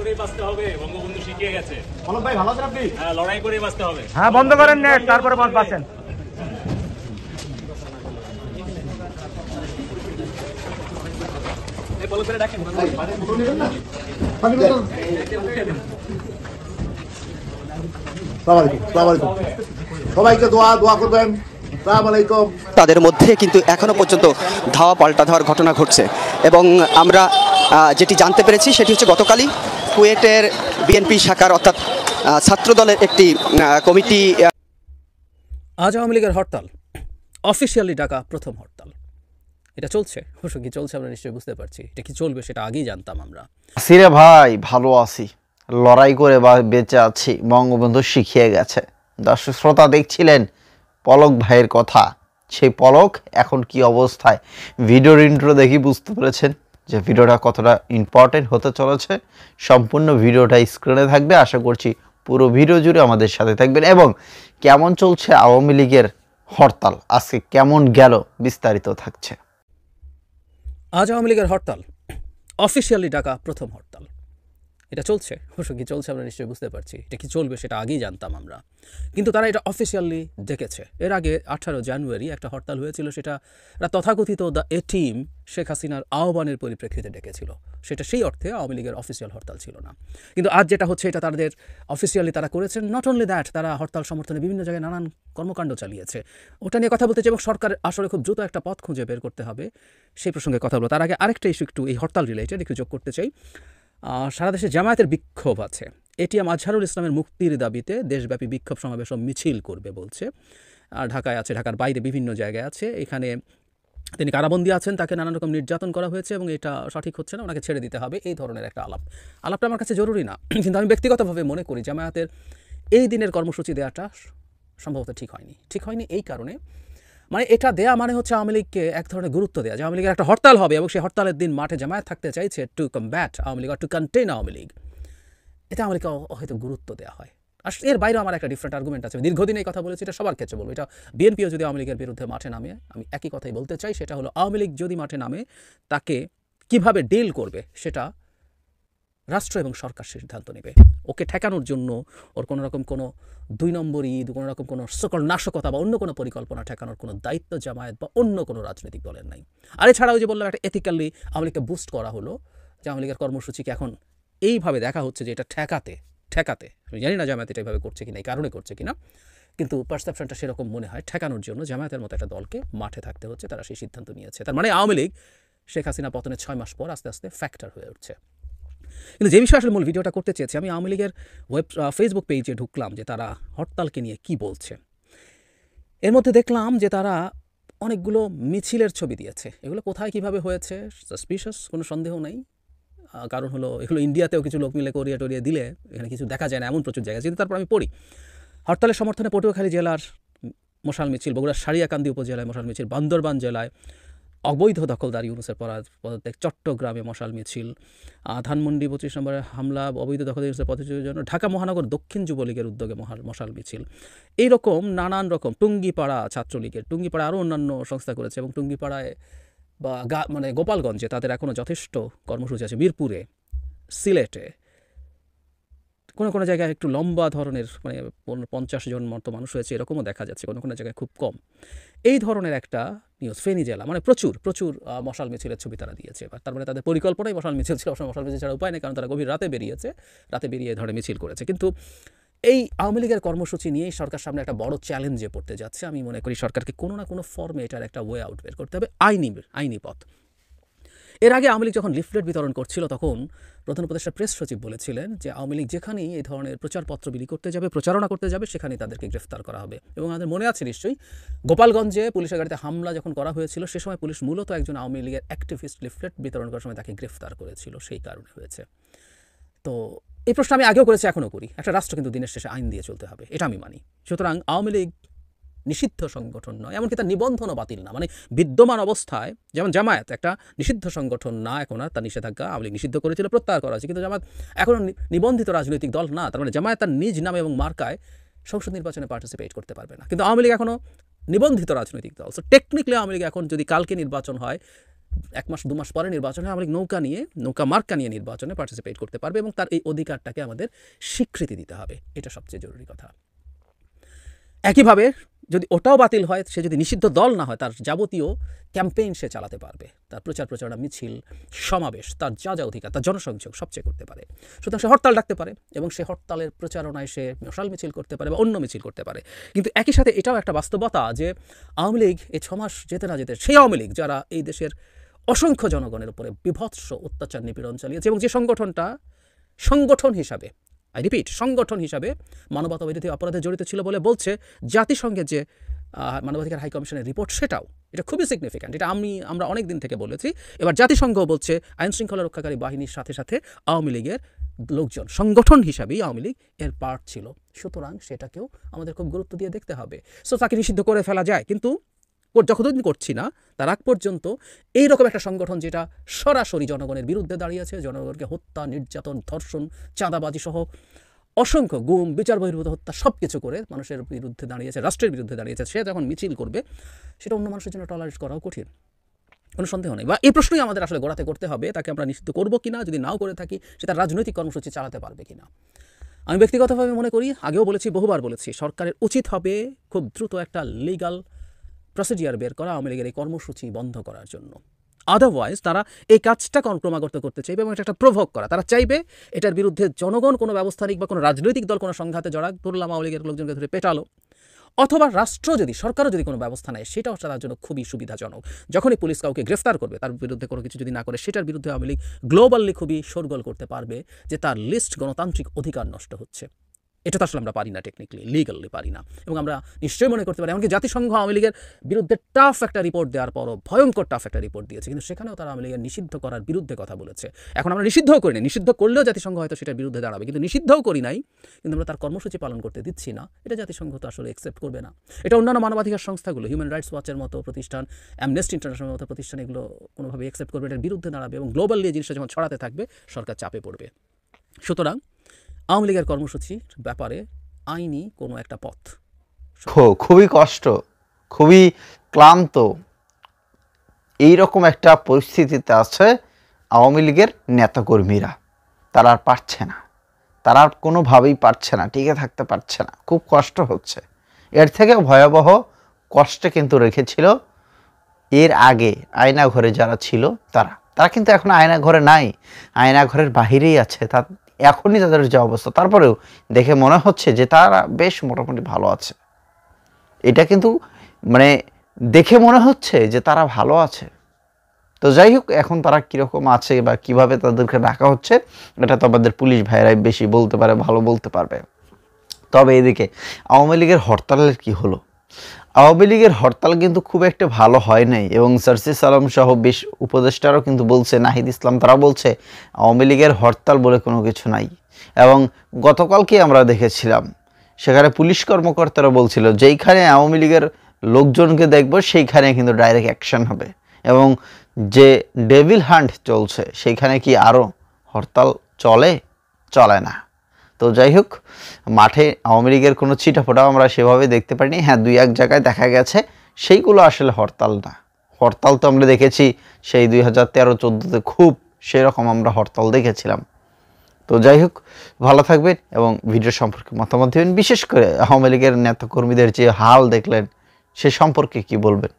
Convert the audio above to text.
করেই বাঁচতে হবে, বঙ্গবন্ধু শিখিয়ে গেছে। পলক ভাই ভালো আছেন আপনি? হ্যাঁ, লড়াই করেই বাঁচতে হবে। হ্যাঁ, বন্ধ করেন নেট, তারপরে বাঁচেন। সবাইকে দোয়া করবেন। তাদের মধ্যে কিন্তু এখনো পর্যন্ত ধাওয়া পাল্টা ধাওয়ার ঘটনা ঘটছে এবং আমরা যেটি জানতে পেরেছি সেটি হচ্ছে গতকালই কুয়েটের বিএনপি শাখার অর্থাৎ ছাত্রদলের একটি কমিটি। আজ আওয়ামী লীগের হরতাল, অফিসিয়ালি ডাকা প্রথম হরতাল। এটা চলছে, অবশ্য কি চলছে আমরা নিশ্চয়ই বুঝতে পারছি। এটা কি চলবে সেটা আগেই জানতাম আমরা। সিরে ভাই ভালো আছি, লড়াই করে বেঁচে আছি, বঙ্গবন্ধু শিখিয়ে গেছে। দর্শক শ্রোতা দেখছিলেন পলক ভাইয়ের কথা, সেই পলক এখন কি অবস্থায়। ভিডিওর ইন্ট্রো দেখি বুঝতে পেরেছেন যে ভিডিওটা কতটা ইম্পর্টেন্ট হতে চলেছে। সম্পূর্ণ ভিডিওটা স্ক্রিনে থাকবে, আশা করছি পুরো ভিডিও জুড়ে আমাদের সাথে থাকবেন। এবং কেমন চলছে আওয়ামী লীগের হরতাল, আজকে কেমন গেল, বিস্তারিত থাকছে। আজ আওয়ামী লীগের হরতাল, অফিসিয়ালি ডাকা প্রথম হরতাল। এটা চলছে, অবশ্য কি চলছে আমরা নিশ্চয়ই বুঝতে পারছি। এটা কি চলবে সেটা আগেই জানতাম আমরা, কিন্তু তারা এটা অফিসিয়ালি ডেকেছে। এর আগে 18 জানুয়ারি একটা হরতাল হয়েছিল, সেটা তথাকথিত দ্য এ টিম শেখ হাসিনার আহ্বানের পরিপ্রেক্ষিতে ডেকেছিল। সেটা সেই অর্থে আওয়ামী লীগের অফিসিয়াল হরতাল ছিল না। কিন্তু আজ যেটা হচ্ছে এটা তাদের অফিসিয়ালি তারা করেছেন। নট অনলি দ্যাট, তারা হরতাল সমর্থনে বিভিন্ন জায়গায় নানান কর্মকাণ্ড চালিয়েছে। ওটা নিয়ে কথা বলতে চাই এবং সরকার আসলে খুব দ্রুত একটা পথ খুঁজে বের করতে হবে সেই প্রসঙ্গে কথা বলো। তার আগে আরেকটা ইস্যু একটু এই হরতাল রিলেটেড একটু যোগ করতে চাই। সারা দেশে জামায়াতের বিক্ষোভ আছে। এটিএম আজহারুল ইসলামের মুক্তির দাবিতে দেশব্যাপী বিক্ষোভ সমাবেশ মিছিল করবে বলছে। ঢাকায় আছে, ঢাকার বাইরে বিভিন্ন জায়গায় আছে। এখানে তিনি কারাবন্দী আছেন, তাকে নানান রকম নির্যাতন করা হয়েছে এবং এটা সঠিক হচ্ছে না, ওনাকে ছেড়ে দিতে হবে, এই ধরনের একটা আলাপটা আমার কাছে জরুরি না, কিন্তু আমি ব্যক্তিগতভাবে মনে করি জামায়াতের এই দিনের কর্মসূচি দেওয়াটা সম্ভবত ঠিক হয়নি। এই কারণে মানে এটা দেয়া মানে হচ্ছে আওয়ামী লীগকে এক ধরনের গুরুত্ব দেওয়া যে আওয়ামী লীগের একটা হরতাল হবে এবং সেই হরতালের দিন মাঠে জামায়াত থাকতে চাইছে to combat Awami League, to contain Awami League. এটা আওয়ামী লীগকে হয়তো গুরুত্ব দেওয়া হয়। আর এর বাইরেও আমার একটা ডিফারেন্ট আর্গুমেন্ট আছে। দীর্ঘদিন এই কথা বলেছি, এটা সবার ক্ষেত্রে বলবো। এটা বিএনপিও যদি আওয়ামী লীগের বিরুদ্ধে মাঠে নামে, আমি একই কথাই বলতে চাই, সেটা হলো আওয়ামী লীগ যদি মাঠে নামে তাকে কিভাবে ডিল করবে সেটা রাষ্ট্র এবং সরকার সিদ্ধান্ত নেবে। ওকে ঠেকানোর জন্য ওর কোনো রকম কোনো 2 নম্বরই কোনো রকম কোনো সকল নাশকতা বা অন্য কোনো পরিকল্পনা ঠেকানোর কোনো দায়িত্ব জামায়াত বা অন্য কোনো রাজনৈতিক দলের নাই। আর এছাড়াও যে বললাম একটা এথিক্যালি আওয়ামী লীগকে বুস্ট করা হলো, যে আওয়ামী লীগের কর্মসূচিকে এখন এইভাবে দেখা হচ্ছে যে এটা ঠেকাতে আমি জানি না জামায়াত এটা এইভাবে করছে কিনা, এই কারণে করছে কিনা, কিন্তু পারসেপশনটা সেরকম মনে হয়। ঠেকানোর জন্য জামায়াতের মতো একটা দলকে মাঠে থাকতে হচ্ছে, তারা সেই সিদ্ধান্ত নিয়েছে। তার মানে আওয়ামী লীগ শেখ হাসিনা পতনের 6 মাস পর আস্তে আস্তে ফ্যাক্টর হয়ে উঠছে। কিন্তু যে বিষয়ে আসলে মূল ভিডিওটা করতে চেয়েছি, আমি আওয়ামী লীগের ফেসবুক পেজে ঢুকলাম যে তারা হরতালকে নিয়ে কি বলছে। এর মধ্যে দেখলাম যে তারা অনেকগুলো মিছিলের ছবি দিয়েছে। এগুলো কোথায় কিভাবে হয়েছে সাসপিশাস, কোনো সন্দেহ নেই। কারণ হলো এগুলো ইন্ডিয়াতেও কিছু লোক মিলে করিয়া টরিয়া দিলে এখানে কিছু দেখা যায় না, এমন প্রচুর জায়গা। কিন্তু তারপর আমি পড়ি হরতালের সমর্থনে পটুয়াখালী জেলার মশাল মিছিল, বগুড়ার সারিয়াকান্দি উপজেলায় মশাল মিছিল, বান্দরবান জেলায় অবৈধ দখলদারি ইউনুসের পদত্যাগ, চট্টগ্রামে মশাল মিছিল, ধানমন্ডি 25 নম্বরে হামলা, অবৈধ দখল ইউনুসের পদত্যাগের জন্য ঢাকা মহানগর দক্ষিণ যুবলীগের উদ্যোগে মশাল মিছিল, এইরকম নানান রকম। টুঙ্গিপাড়া ছাত্রলীগের, টুঙ্গিপাড়া আরও অন্যান্য সংস্থা করেছে এবং টুঙ্গিপাড়ায় বা মানে গোপালগঞ্জে তাদের এখনও যথেষ্ট কর্মসূচি আছে, মিরপুরে, সিলেটে, কোনো জায়গায় একটু লম্বা ধরনের মানে 50 জন মতো মানুষ হয়েছে এরকমও দেখা যাচ্ছে, কোনো জায়গায় খুব কম। এই ধরনের একটা নিউজ। ফেনী জেলা মানে প্রচুর মশাল মিছিলের ছবি তারা দিয়েছে। এবার তার মানে তাদের পরিকল্পনাই মশাল মিছিল ছিল। মশাল মিছিল ছাড়া উপায় নেই, কারণ তারা গভীর রাতে বেরিয়ে ধরে মিছিল করেছে। কিন্তু এই আওয়ামী লীগের কর্মসূচি নিয়েই সরকার সামনে একটা বড় চ্যালেঞ্জে পড়তে যাচ্ছে। আমি মনে করি সরকারকে কোনো না কোনো ফর্মে এটার একটা ওয়ে আউট বের করতে হবে, আইনি পথ। এর আগে আওয়ামী লীগ যখন লিফলেট বিতরণ করছিল তখন প্রধান উপদেষ্টা প্রেস সচিব বলেছিলেন যে আওয়ামী লীগ যেখানেই এই ধরনের প্রচারপত্র বিলি করতে যাবে, প্রচারণা করতে যাবে, সেখানেই তাদেরকে গ্রেফতার করা হবে। এবং আমাদের মনে আছে নিশ্চয়ই গোপালগঞ্জে পুলিশের গাড়িতে হামলা যখন করা হয়েছিল, সে সময় পুলিশ মূলত একজন আওয়ামী লীগের অ্যাক্টিভিস্ট লিফলেট বিতরণ করার সময় তাকে গ্রেফতার করেছিল, সেই কারণে হয়েছে। তো এই প্রশ্ন আমি আগেও করেছি, এখনও করি। একটা রাষ্ট্র কিন্তু দিনের শেষে আইন দিয়ে চলতে হবে, এটা আমি মানি। সুতরাং আওয়ামী লীগ নিষিদ্ধ সংগঠন নয়, এমনকি তার নিবন্ধনও বাতিল না। মানে বিদ্যমান অবস্থায় যেমন জামায়াত একটা নিষিদ্ধ সংগঠন না, এখন আর তার নিষেধাজ্ঞা আওয়ামী লীগ নিষিদ্ধ করেছিল, প্রত্যাহার করা হয়েছে, কিন্তু জামায়াত এখনও নিবন্ধিত রাজনৈতিক দল না। তার মানে জামায়াত তার নিজ নামে এবং মার্কায় সংসদ নির্বাচনে পার্টিসিপেট করতে পারবে না। কিন্তু আওয়ামী লীগ এখনও নিবন্ধিত রাজনৈতিক দল। সো টেকনিক্যালি আওয়ামী লীগ এখন যদি কালকে নির্বাচন হয় 1 মাস 2 মাস পরে নির্বাচনে আওয়ামী লীগ নৌকা মার্কা নিয়ে নির্বাচনে পার্টিসিপেট করতে পারবে এবং তার এই অধিকারটাকে আমাদের স্বীকৃতি দিতে হবে। এটা সবচেয়ে জরুরি কথা। একইভাবে যদি ওটাও বাতিল হয়, সে যদি নিষিদ্ধ দল না হয়, তার যাবতীয় ক্যাম্পেইন সে চালাতে পারবে, তার প্রচারণা, মিছিল, সমাবেশ, তার যা অধিকার, তার জনসংযোগ সবচেয়ে করতে পারে। সুতরাং সে হরতাল ডাকতে পারে এবং সে হরতালের প্রচারণায় সে মশাল মিছিল করতে পারে বা অন্য মিছিল করতে পারে। কিন্তু একই সাথে এটাও একটা বাস্তবতা যে আওয়ামী লীগ এই 6 মাস যেতে না যেতে, সেই আওয়ামী লীগ যারা এই দেশের অসংখ্য জনগণের উপরে বিভৎস অত্যাচার নিপীড়ন চালিয়েছে এবং যে সংগঠন হিসাবে, আই রিপিট, সংগঠন হিসাবে মানবতা বিরোধী অপরাধে জড়িত ছিল বলে বলছে জাতিসংঘের যে মানবাধিকার হাই কমিশনের রিপোর্ট, সেটাও এটা খুবই সিগনিফিক্যান্ট। এটা আমরা অনেক দিন থেকে বলেছি। এবার জাতিসংঘ বলছে আইন শৃঙ্খলা রক্ষাকারী বাহিনীর সাথে সাথে আওয়ামী লীগের লোকজন সংগঠন হিসাবেই আওয়ামী লীগ এর পার্ট ছিল। সুতরাং সেটাকেও আমাদের খুব গুরুত্ব দিয়ে দেখতে হবে। সো তাকে নিষিদ্ধ করে ফেলা যায়, কিন্তু যতদিন করছি না তার আগ পর্যন্ত এইরকম একটা সংগঠন যেটা সরাসরি জনগণের বিরুদ্ধে দাঁড়িয়েছে, জনগণকে হত্যা, নির্যাতন, ধর্ষণ, চাঁদাবাজি সহ অসংখ্য গুম, বিচার বহির্ভূত হত্যা সব কিছু করে মানুষের বিরুদ্ধে দাঁড়িয়েছে, রাষ্ট্রের বিরুদ্ধে দাঁড়িয়েছে, সে যখন মিছিল করবে সেটা অন্য মানুষের জন্য টলারেট করাও কঠিন, কোনো সন্দেহ নেই। বা এই প্রশ্নই আমাদের আসলে গোড়াতে করতে হবে, তাকে আমরা নিষিদ্ধ করবো কিনা, যদি নাও করে থাকি সে তার রাজনৈতিক কর্মসূচি চালাতে পারবে কিনা। আমি ব্যক্তিগতভাবে মনে করি, আগেও বলেছি, বহুবার বলেছি, সরকারের উচিত হবে খুব দ্রুত একটা লিগাল প্রসিডিয়ার বের করা আওয়ামী লীগের এই কর্মসূচি বন্ধ করার জন্য। আদারওয়াইজ তারা এই কাজটা ক্রমাগত করতে চাইবে এবং এটা একটা প্রভোগ করা, তারা চাইবে এটার বিরুদ্ধে জনগণ কোনো ব্যবস্থা নিক বা কোনো রাজনৈতিক দল কোনো সংঘাতে জড়াক, ধরলাম আওয়ামী লীগের লোকজনকে ধরে পেটালো, অথবা সরকারও যদি কোনো ব্যবস্থা নেয় সেটাও তার জন্য খুবই সুবিধাজনক। যখনই পুলিশ কাউকে গ্রেফতার করবে, তার বিরুদ্ধে কোনো কিছু যদি না করে, সেটার বিরুদ্ধে আওয়ামী লীগ গ্লোবালি খুবই শোরগোল করতে পারবে যে তার লিস্ট গণতান্ত্রিক অধিকার নষ্ট হচ্ছে। এটা তো আসলে আমরা পারি না, টেকনিক্যালি লিগালি পারি না। এবং আমরা নিশ্চয়ই মনে করতে পারি, এমনকি জাতিসংঘ আওয়ামী লীগের বিরুদ্ধে টাফ একটা রিপোর্ট দেওয়ার পরও, ভয়ঙ্কর টাফ একটা রিপোর্ট দিয়েছে, কিন্তু সেখানেও তারা আওয়ামী লীগের নিষিদ্ধ করার বিরুদ্ধে কথা বলেছে। এখন আমরা নিষিদ্ধও করি নাই, নিষিদ্ধ করলেও জাতিসংঘ হয়তো সেটার বিরুদ্ধে দাঁড়াবে, কিন্তু নিষিদ্ধও করি নাই, কিন্তু আমরা তার কর্মসূচি পালন করতে দিচ্ছি না, এটা জাতিসংঘ তো আসলে অ্যাকসেপ্ট করবে না। এটা অন্যান্য মানবাধিকার সংস্থাগুলো, হিউম্যান রাইটস ওয়াচের মতো প্রতিষ্ঠান, অ্যামনেস্টি ইন্টারন্যাশনালের মতো প্রতিষ্ঠান, এগুলো কোনোভাবে অ্যাকসেপ্ট করবে, এটার বিরুদ্ধে দাঁড়াবে এবং গ্লোবালি এই জিনিসটা যখন ছড়াতে থাকবে সরকার চাপে পড়বে। সুতরাং আওয়ামী লীগের কর্মসূচির ব্যাপারে আইনি কোনো একটা পথ। খুবই কষ্ট, খুবই ক্লান্ত এইরকম একটা পরিস্থিতিতে আছে আওয়ামী লীগের নেতাকর্মীরা। তারা আর পারছে না, তারা আর কোনোভাবেই পারছে না, টিকে থাকতে পারছে না, খুব কষ্ট হচ্ছে। এর থেকে ভয়াবহ কষ্টে কিন্তু রেখেছিল এর আগে আয়নাঘরে যারা ছিল তারা কিন্তু এখন আয়নাঘরে নাই, আয়নাঘরের বাহিরেই আছে। এখনই তাদের যে অবস্থা, তারপরেও দেখে মনে হচ্ছে যে তারা বেশ মোটামুটি ভালো আছে। এটা কিন্তু মানে দেখে মনে হচ্ছে যে তারা ভালো আছে। তো যাই হোক, এখন তারা কীরকম আছে বা কিভাবে তাদেরকে রাখা হচ্ছে এটা তো আমাদের পুলিশ ভাইরাই বেশি বলতে পারে, ভালো বলতে পারবে। তবে এদিকে আওয়ামী লীগের হরতালের কি হলো? আওয়ামী লীগের হরতাল কিন্তু খুব একটা ভালো হয় নাই এবং সার্জিস আলম সহ বেশ উপদেষ্টারাও কিন্তু বলছে, নাহিদ ইসলাম, তারা বলছে আওয়ামী লীগের হরতাল বলে কোনো কিছু নাই। এবং গতকালকে আমরা দেখেছিলাম সেখানে পুলিশ কর্মকর্তারা বলছিল যেইখানে আওয়ামী লীগের লোকজনকে দেখব সেইখানে কিন্তু ডাইরেক্ট অ্যাকশন হবে, এবং যে ডেভিল হান্ট চলছে সেইখানে কি আরও হরতাল চলে না। তো যাই হোক, মাঠে আওয়ামী লীগের কোনো ছিটাফোটাও আমরা সেভাবে দেখতে পারিনি। হ্যাঁ, 2-1 জায়গায় দেখা গেছে, সেইগুলো আসলে হরতাল না। হরতাল তো আমরা দেখেছি সেই 2013-14-তে খুব সেরকম আমরা হরতাল দেখেছিলাম। তো যাই হোক, ভালো থাকবেন এবং ভিডিও সম্পর্কে মতামত দেবেন। বিশেষ করে আওয়ামী লীগের নেতাকর্মীদের যে হাল দেখলেন সে সম্পর্কে কি বলবেন?